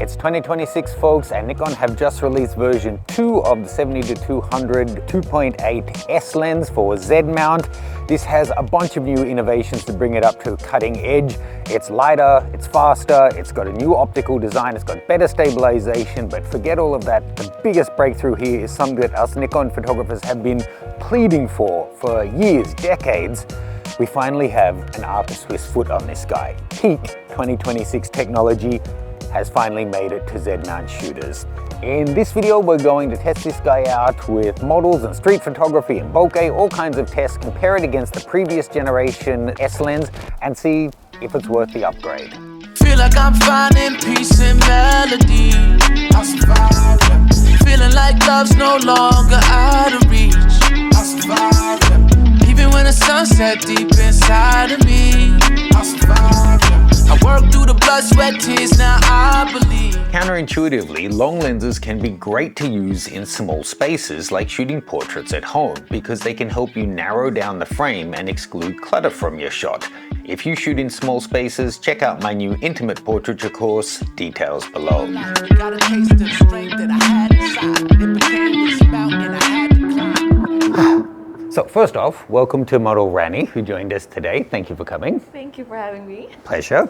It's 2026 folks, and Nikon have just released version 2 of the 70-200 2.8 S lens for Z mount. This has a bunch of new innovations to bring it up to cutting edge. It's lighter, it's faster, it's got a new optical design, it's got better stabilization, but forget all of that. The biggest breakthrough here is something that us Nikon photographers have been pleading for years, decades. We finally have an Arca Swiss foot on this guy. Peak 2026 technology has finally made it to Z-mount shooters. In this video, we're going to test this guy out with models and street photography and bokeh, all kinds of tests, compare it against the previous generation S lens and see if it's worth the upgrade. Feel like I'm finding peace and melody. I survive, yeah. Feeling like love's no longer out of reach. I survive, yeah. Even when the sun set deep inside of me. I survive, yeah. I work through the blood, sweat, tears, now I believe. Counterintuitively, long lenses can be great to use in small spaces like shooting portraits at home because they can help you narrow down the frame and exclude clutter from your shot. If you shoot in small spaces, check out my new intimate portraiture course, details below. Got a taste of the strength that I had inside. It became this mountain I had to climb. So first off, welcome to model Rani, who joined us today. Thank you for coming. Thank you for having me. Pleasure.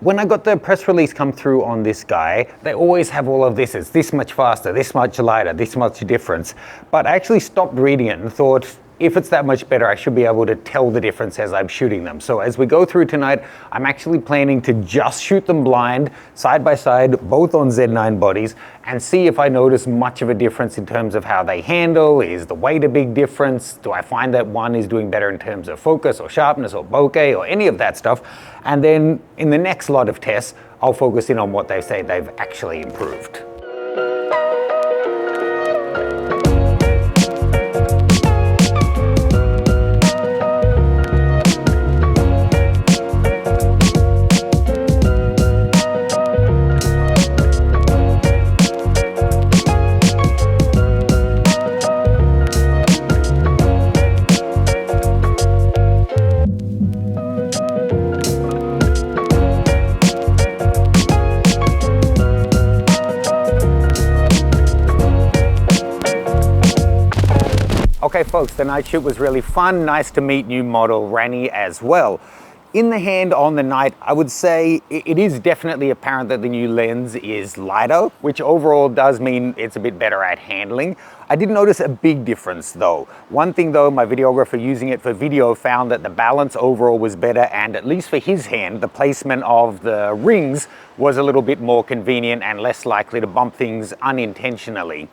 When I got the press release come through on this guy, they always have all of this. It's this much faster, this much lighter, this much difference. But I actually stopped reading it and thought, if it's that much better, I should be able to tell the difference as I'm shooting them. So as we go through tonight, I'm actually planning to just shoot them blind, side by side, both on Z9 bodies, and see if I notice much of a difference in terms of how they handle. Is the weight a big difference? Do I find that one is doing better in terms of focus or sharpness or bokeh or any of that stuff? And then in the next lot of tests, I'll focus in on what they say they've actually improved. Okay folks, the night shoot was really fun. Nice to meet new model Rani as well. In the hand on the night, I would say it is definitely apparent that the new lens is lighter, which overall does mean it's a bit better at handling. I did notice a big difference though. One thing though, my videographer using it for video found that the balance overall was better, and at least for his hand, the placement of the rings was a little bit more convenient and less likely to bump things unintentionally.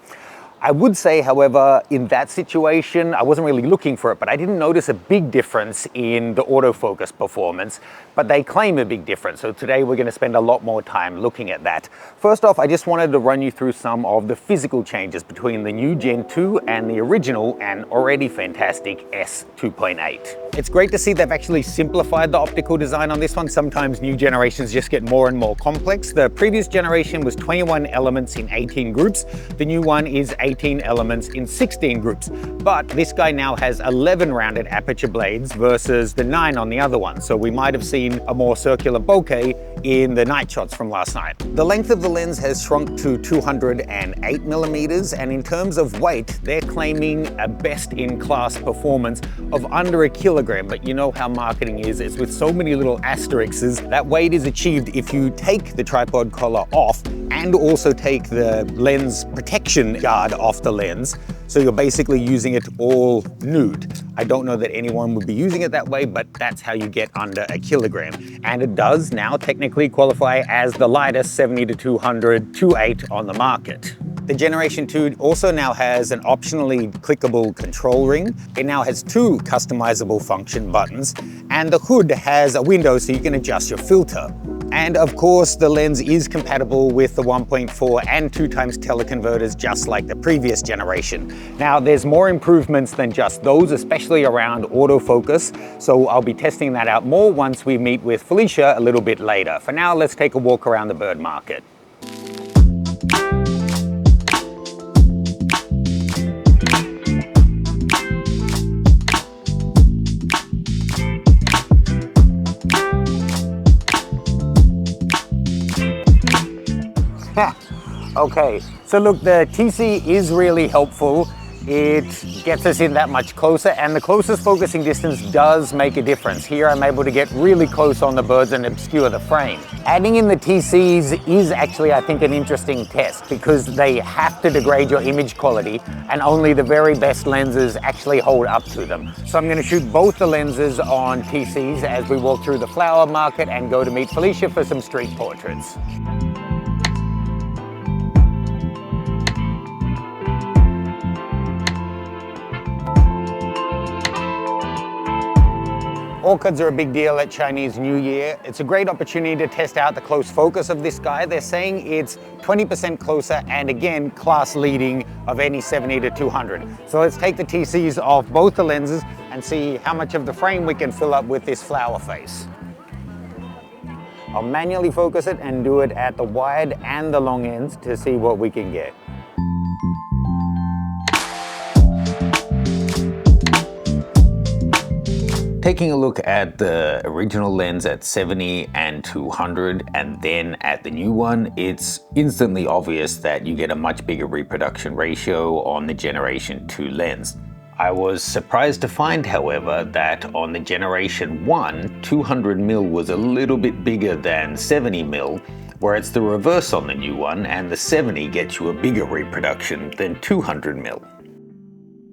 I would say, however, in that situation, I wasn't really looking for it, but I didn't notice a big difference in the autofocus performance, but they claim a big difference. So today we're going to spend a lot more time looking at that. First off, I just wanted to run you through some of the physical changes between the new Gen 2 and the original and already fantastic S 2.8. It's great to see they've actually simplified the optical design on this one. Sometimes new generations just get more and more complex. The previous generation was 21 elements in 18 groups. The new one is 18 elements in 16 groups. But this guy now has 11 rounded aperture blades versus the 9 on the other one. So we might have seen a more circular bokeh in the night shots from last night. The length of the lens has shrunk to 208 millimeters, and in terms of weight, they're claiming a best-in-class performance of under a kilogram. But you know how marketing is, it's with so many little asterisks. That weight is achieved if you take the tripod collar off and also take the lens protection guard off the lens. So you're basically using it all nude. I don't know that anyone would be using it that way, but that's how you get under a kilogram. And it does now technically qualify as the lightest 70-200 2.8 on the market. The Generation 2 also now has an optionally clickable control ring. It now has 2 customizable function buttons, and the hood has a window so you can adjust your filter. And of course, the lens is compatible with the 1.4 and 2x teleconverters, just like the previous generation. Now, there's more improvements than just those, especially around autofocus. So I'll be testing that out more once we meet with Felicia a little bit later. For now, let's take a walk around the bird market. Okay, so look, the TC is really helpful. It gets us in that much closer, and the closest focusing distance does make a difference. Here I'm able to get really close on the birds and obscure the frame. Adding in the TCs is actually, I think, an interesting test because they have to degrade your image quality and only the very best lenses actually hold up to them. So I'm going to shoot both the lenses on TCs as we walk through the flower market and go to meet Felicia for some street portraits. Orchids are a big deal at Chinese New Year. It's a great opportunity to test out the close focus of this guy. They're saying it's 20% closer and again, class leading of any 70 to 200. So let's take the TCs off both the lenses and see how much of the frame we can fill up with this flower face. I'll manually focus it and do it at the wide and the long ends to see what we can get. Taking a look at the original lens at 70 and 200 and then at the new one, it's instantly obvious that you get a much bigger reproduction ratio on the Generation 2 lens. I was surprised to find, however, that on the Generation 1, 200mm was a little bit bigger than 70mm, where it's the reverse on the new one, and the 70 gets you a bigger reproduction than 200mm.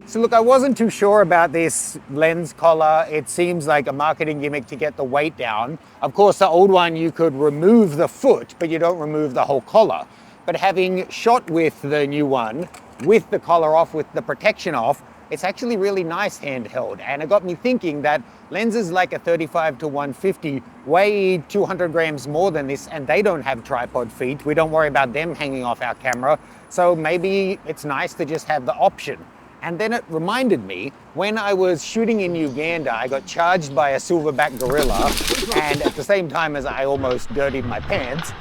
So look, I wasn't too sure about this lens collar. It seems like a marketing gimmick to get the weight down. Of course, the old one, you could remove the foot, but you don't remove the whole collar. But having shot with the new one, with the collar off, with the protection off, it's actually really nice handheld. And it got me thinking that lenses like a 35 to 150 weigh 200 grams more than this, and they don't have tripod feet. We don't worry about them hanging off our camera. So maybe it's nice to just have the option. And then it reminded me, when I was shooting in Uganda, I got charged by a silverback gorilla, and at the same time as I almost dirtied my pants,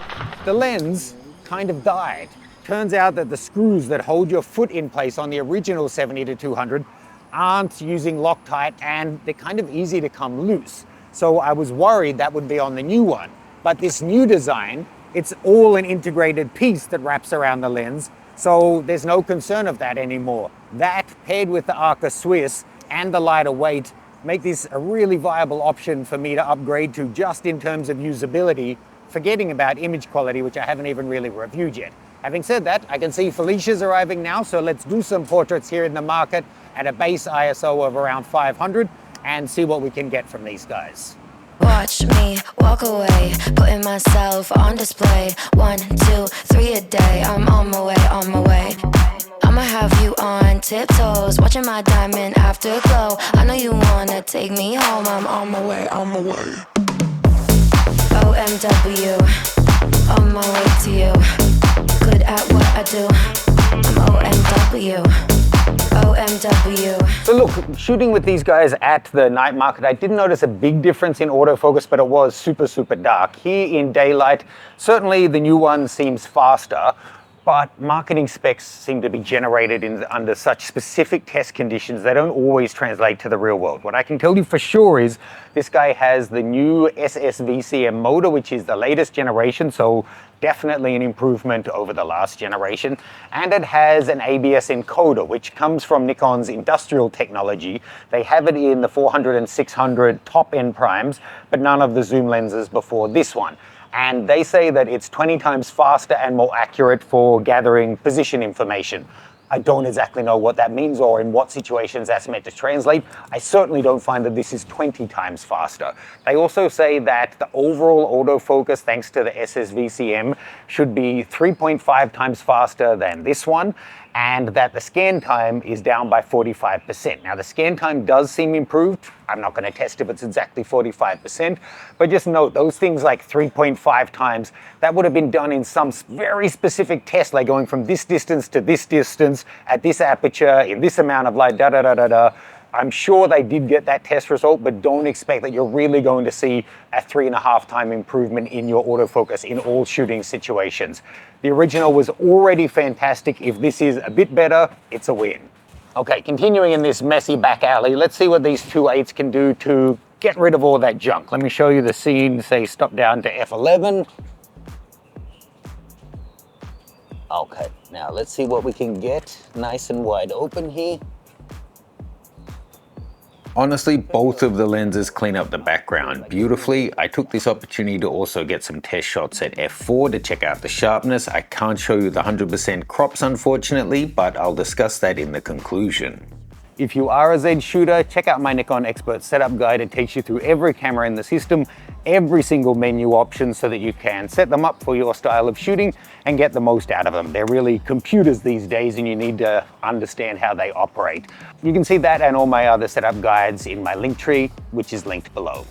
the lens kind of died. Turns out that the screws that hold your foot in place on the original 70 to 200 aren't using Loctite, and they're kind of easy to come loose. So I was worried that would be on the new one. But this new design, it's all an integrated piece that wraps around the lens, so there's no concern of that anymore. That, paired with the Arca Swiss and the lighter weight, make this a really viable option for me to upgrade to just in terms of usability, forgetting about image quality, which I haven't even really reviewed yet. Having said that, I can see Felicia's arriving now, so let's do some portraits here in the market at a base ISO of around 500 and see what we can get from these guys. Watch me walk away, putting myself on display. 1, 2, 3 a day. I'm on my way, on my way. I'ma have you on tiptoes, watching my diamond afterglow. I know you wanna take me home. I'm on my way, on my way. OMW, on my way to you. Good at what I do. I'm OMW. OMW. So look, shooting with these guys at the night market, I didn't notice a big difference in autofocus, but it was super, super dark. Here in daylight, certainly the new one seems faster, but marketing specs seem to be generated under such specific test conditions they don't always translate to the real world. What I can tell you for sure is this guy has the new SSVCM motor, which is the latest generation, so definitely an improvement over the last generation. And it has an ABS encoder, which comes from Nikon's industrial technology. They have it in the 400 and 600 top-end primes, but none of the zoom lenses before this one. And they say that it's 20 times faster and more accurate for gathering position information. I don't exactly know what that means or in what situations that's meant to translate. I certainly don't find that this is 20 times faster. They also say that the overall autofocus, thanks to the SSVCM, should be 3.5 times faster than this one, and that the scan time is down by 45%. Now the scan time does seem improved. I'm not going to test if it's exactly 45%, but just note those things like 3.5 times, that would have been done in some very specific test, like going from this distance to this distance at this aperture in this amount of light, da-da-da-da-da. I'm sure they did get that test result, but don't expect that you're really going to see a 3.5 time improvement in your autofocus in all shooting situations. The original was already fantastic. If this is a bit better, it's a win. Okay, continuing in this messy back alley, let's see what these 2.8s can do to get rid of all that junk. Let me show you the scene, say stop down to F11. Okay, now let's see what we can get nice and wide open here. Honestly, both of the lenses clean up the background beautifully. I took this opportunity to also get some test shots at f4 to check out the sharpness. I can't show you the 100% crops unfortunately, but I'll discuss that in the conclusion. If you are a Z shooter, check out my Nikon Expert Setup Guide. It takes you through every camera in the system, every single menu option so that you can set them up for your style of shooting and get the most out of them. They're really computers these days and you need to understand how they operate. You can see that and all my other setup guides in my link tree, which is linked below.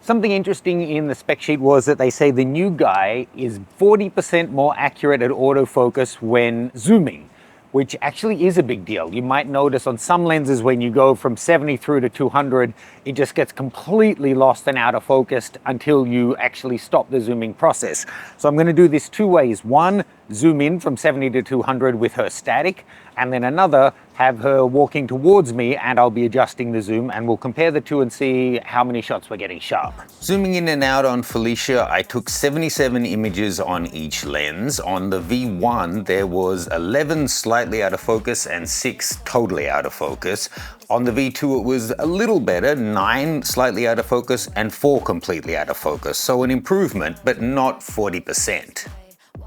Something interesting in the spec sheet was that they say the new guy is 40% more accurate at autofocus when zooming, which actually is a big deal. You might notice on some lenses when you go from 70 through to 200, it just gets completely lost and out of focus until you actually stop the zooming process. So I'm gonna do this two ways. One, zoom in from 70 to 200 with her static, and then another, have her walking towards me and I'll be adjusting the zoom and we'll compare the two and see how many shots we're getting sharp. Zooming in and out on Felicia, I took 77 images on each lens. On the V1, there was 11 slightly out of focus and 6 totally out of focus. On the V2, it was a little better, 9 slightly out of focus and 4 completely out of focus. So an improvement, but not 40%.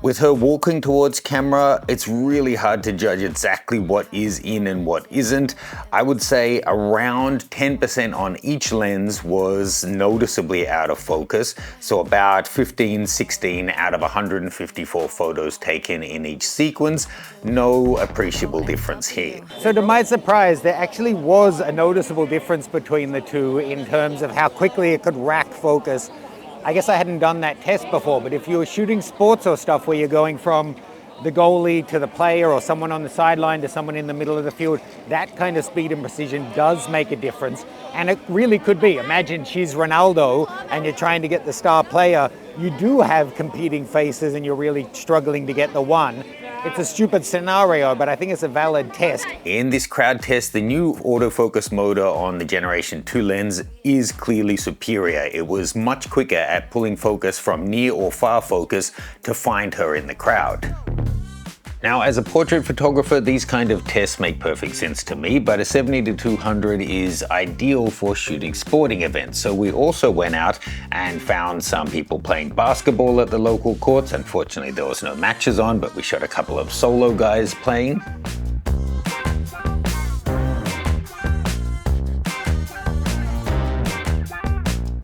With her walking towards camera, it's really hard to judge exactly what is in and what isn't. I would say around 10% on each lens was noticeably out of focus. So about 15, 16 out of 154 photos taken in each sequence. No appreciable difference here. So to my surprise, there actually was a noticeable difference between the two in terms of how quickly it could rack focus. I guess I hadn't done that test before, but if you were shooting sports or stuff where you're going from the goalie to the player or someone on the sideline to someone in the middle of the field, that kind of speed and precision does make a difference. And it really could be. Imagine she's Ronaldo and you're trying to get the star player. You do have competing faces and you're really struggling to get the one. It's a stupid scenario, but I think it's a valid test. In this crowd test, the new autofocus motor on the Generation 2 lens is clearly superior. It was much quicker at pulling focus from near or far focus to find her in the crowd. Now, as a portrait photographer, these kind of tests make perfect sense to me, but a 70 to 200 is ideal for shooting sporting events. So we also went out and found some people playing basketball at the local courts. Unfortunately, there was no matches on, but we shot a couple of solo guys playing.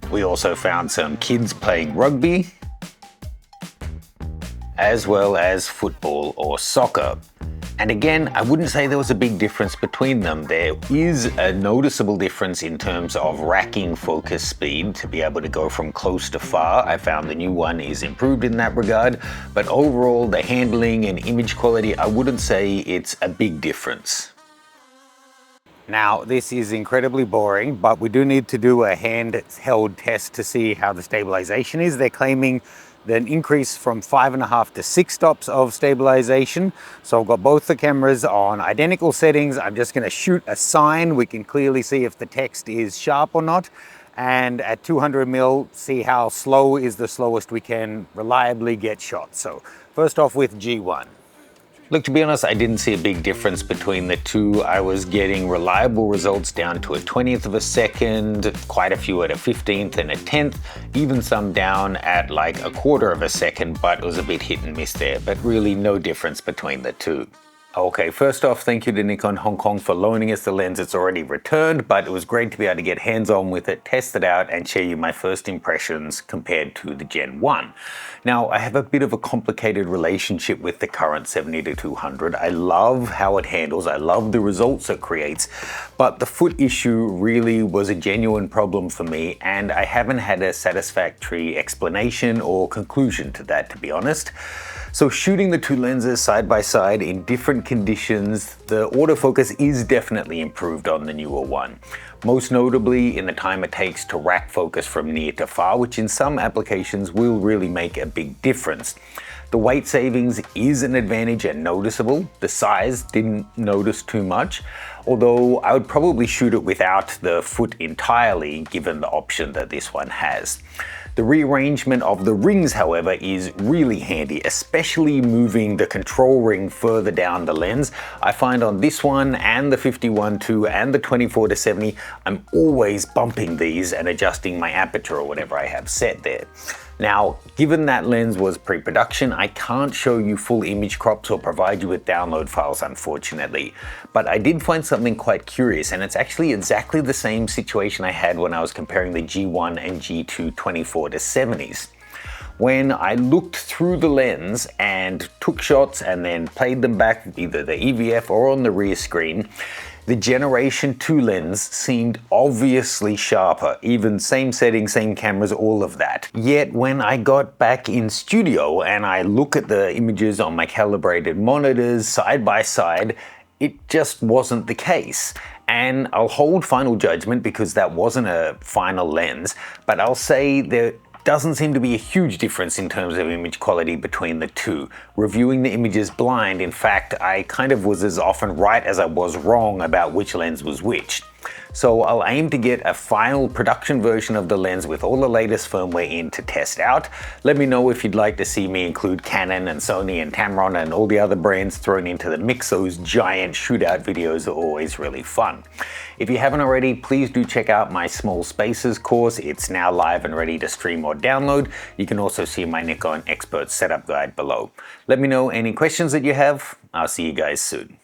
We also found some kids playing rugby, as well as football or soccer. And again, I wouldn't say there was a big difference between them. There is a noticeable difference in terms of racking focus speed to be able to go from close to far. I found the new one is improved in that regard, but overall the handling and image quality, I wouldn't say it's a big difference. Now, this is incredibly boring, but we do need to do a handheld test to see how the stabilization is. They're claiming an increase from 5.5 to 6 stops of stabilization. So I've got both the cameras on identical settings. I'm just going to shoot a sign. We can clearly see if the text is sharp or not. And at 200 mil, see how slow is the slowest we can reliably get shots. So first off with G1. Look, to be honest, I didn't see a big difference between the two. I was getting reliable results down to a 20th of a second, quite a few at a 15th and a 10th, even some down at like a 1/4 of a second, but it was a bit hit and miss there, but really no difference between the two. Okay, first off, thank you to Nikon Hong Kong for loaning us the lens. It's already returned, but it was great to be able to get hands-on with it, test it out, and share you my first impressions compared to the Gen 1. Now, I have a bit of a complicated relationship with the current 70 to 200. I love how it handles, I love the results it creates, but the foot issue really was a genuine problem for me, and I haven't had a satisfactory explanation or conclusion to that, to be honest. So shooting the two lenses side by side in different conditions, the autofocus is definitely improved on the newer one. Most notably in the time it takes to rack focus from near to far, which in some applications will really make a big difference. The weight savings is an advantage and noticeable. The size didn't notice too much, although I would probably shoot it without the foot entirely given the option that this one has. The rearrangement of the rings, however, is really handy, especially moving the control ring further down the lens. I find on this one and the 51-2 and the 24-70, I'm always bumping these and adjusting my aperture or whatever I have set there. Now, given that lens was pre-production, I can't show you full image crops or provide you with download files, unfortunately. But I did find something quite curious, and it's actually exactly the same situation I had when I was comparing the G1 and G2 24-70s. When I looked through the lens and took shots and then played them back, either the EVF or on the rear screen, the Generation 2 lens seemed obviously sharper, even same settings, same cameras, all of that. Yet when I got back in studio and I look at the images on my calibrated monitors side by side, it just wasn't the case. And I'll hold final judgment because that wasn't a final lens, but I'll say there doesn't seem to be a huge difference in terms of image quality between the two. Reviewing the images blind, in fact, I kind of was as often right as I was wrong about which lens was which. So I'll aim to get a final production version of the lens with all the latest firmware in to test out. Let me know if you'd like to see me include Canon and Sony and Tamron and all the other brands thrown into the mix. Those giant shootout videos are always really fun. If you haven't already, please do check out my Small Spaces course. It's now live and ready to stream or download. You can also see my Nikon Expert Setup Guide below. Let me know any questions that you have. I'll see you guys soon.